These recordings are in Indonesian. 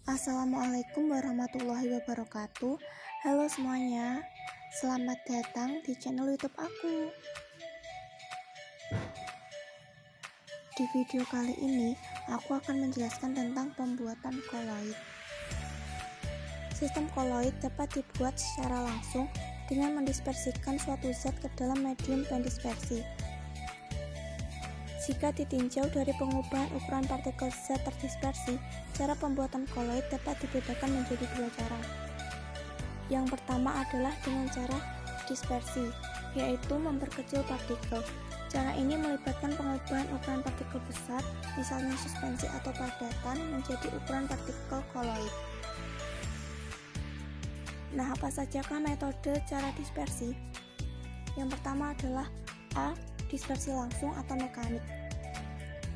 Assalamualaikum warahmatullahi wabarakatuh. Halo semuanya, selamat datang di channel YouTube aku. Di video kali ini, aku akan menjelaskan tentang pembuatan koloid. Sistem koloid dapat dibuat secara langsung dengan mendispersikan suatu zat ke dalam medium pendispersi. Jika ditinjau dari pengubahan ukuran partikel zat terdispersi, cara pembuatan koloid dapat dibedakan menjadi dua cara. Yang pertama adalah dengan cara dispersi, yaitu memperkecil partikel. Cara ini melibatkan pengubahan ukuran partikel besar, misalnya suspensi atau padatan, menjadi ukuran partikel koloid. Nah, apa sajakah metode cara dispersi? Yang pertama adalah A. Dispersi langsung atau mekanik.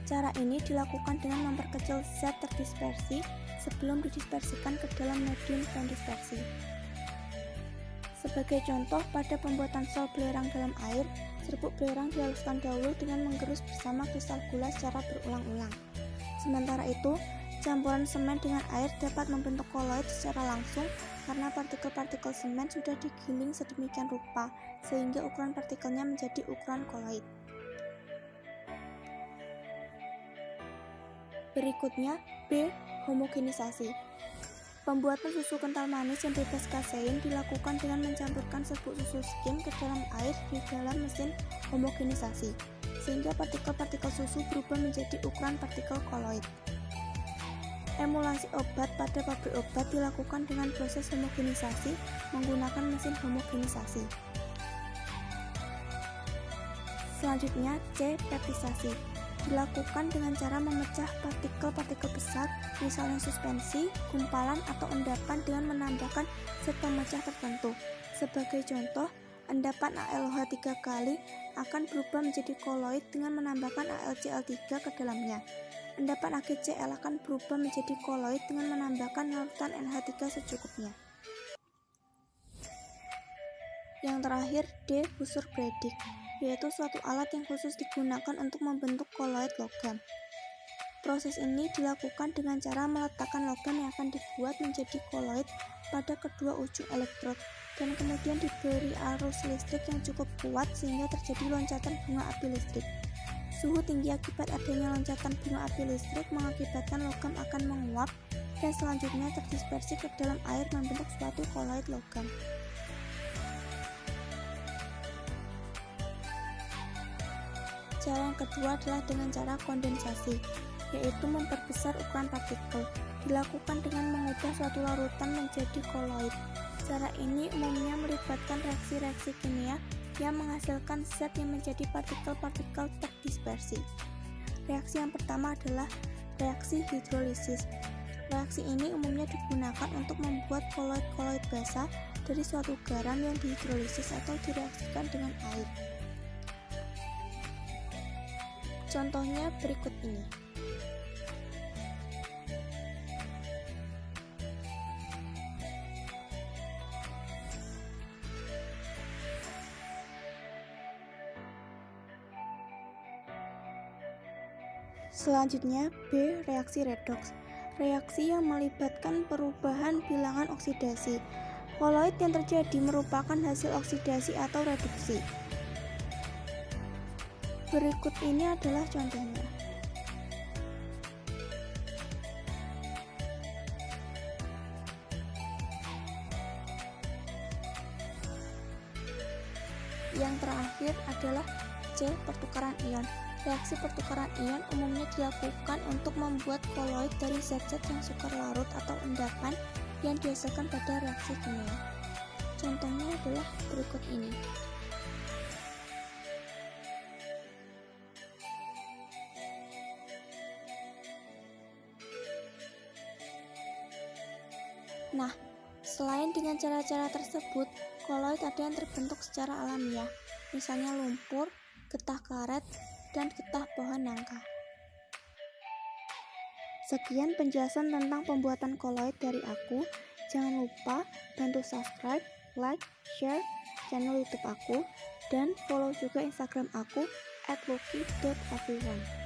Cara ini dilakukan dengan memperkecil zat terdispersi sebelum didispersikan ke dalam medium pendispersi. Sebagai contoh, pada pembuatan sol belerang dalam air, serbuk belerang dihaluskan dahulu dengan menggerus bersama kristal gula secara berulang-ulang. Sementara itu, campuran semen dengan air dapat membentuk koloid secara langsung karena partikel-partikel semen sudah digiling sedemikian rupa sehingga ukuran partikelnya menjadi ukuran koloid. Berikutnya, B. Homogenisasi. Pembuatan susu kental manis yang bebas kasein dilakukan dengan mencampurkan serbuk susu skim ke dalam air di dalam mesin homogenisasi, sehingga partikel-partikel susu berubah menjadi ukuran partikel koloid. Emulasi obat pada pabrik obat dilakukan dengan proses homogenisasi menggunakan mesin homogenisasi. Selanjutnya, C. Peptisasi. Dilakukan dengan cara memecah partikel-partikel besar, misalnya suspensi, gumpalan, atau endapan dengan menambahkan zat pemecah tertentu. Sebagai contoh, endapan AlOH 3 kali akan berubah menjadi koloid dengan menambahkan AlCl3 ke dalamnya. Endapan AgCl akan berubah menjadi koloid dengan menambahkan larutan NH3 secukupnya. Yang terakhir, D. Busur Bredig, yaitu suatu alat yang khusus digunakan untuk membentuk koloid logam. Proses ini dilakukan dengan cara meletakkan logam yang akan dibuat menjadi koloid pada kedua ujung elektrod dan kemudian diberi arus listrik yang cukup kuat sehingga terjadi loncatan bunga api listrik. Suhu tinggi akibat adanya loncatan bunga api listrik mengakibatkan logam akan menguap dan selanjutnya terdispersi ke dalam air membentuk suatu koloid logam. Cara yang kedua adalah dengan cara kondensasi, yaitu memperbesar ukuran partikel. Dilakukan dengan mengubah suatu larutan menjadi koloid. Cara ini umumnya melibatkan reaksi-reaksi kimia yang menghasilkan zat yang menjadi partikel-partikel terdispersi. Reaksi yang pertama adalah reaksi hidrolisis. Reaksi ini umumnya digunakan untuk membuat koloid-koloid basah dari suatu garam yang dihidrolisis atau direaksikan dengan air. Contohnya berikut ini. Selanjutnya, B. Reaksi redoks. Reaksi yang melibatkan perubahan bilangan oksidasi. Koloid yang terjadi merupakan hasil oksidasi atau reduksi. Berikut ini adalah contohnya. Yang terakhir adalah C. Pertukaran ion. Reaksi pertukaran ion umumnya dilakukan untuk membuat koloid dari zat-zat yang sukar larut atau endapan yang dihasilkan pada reaksi kimia. Contohnya adalah berikut ini. Nah, selain dengan cara-cara tersebut, koloid ada yang terbentuk secara alamiah, misalnya lumpur, getah karet, dan getah pohon nangka. Sekian penjelasan tentang pembuatan koloid dari aku. Jangan lupa bantu subscribe, like, share channel YouTube aku, dan follow juga Instagram aku @lucky.everyone.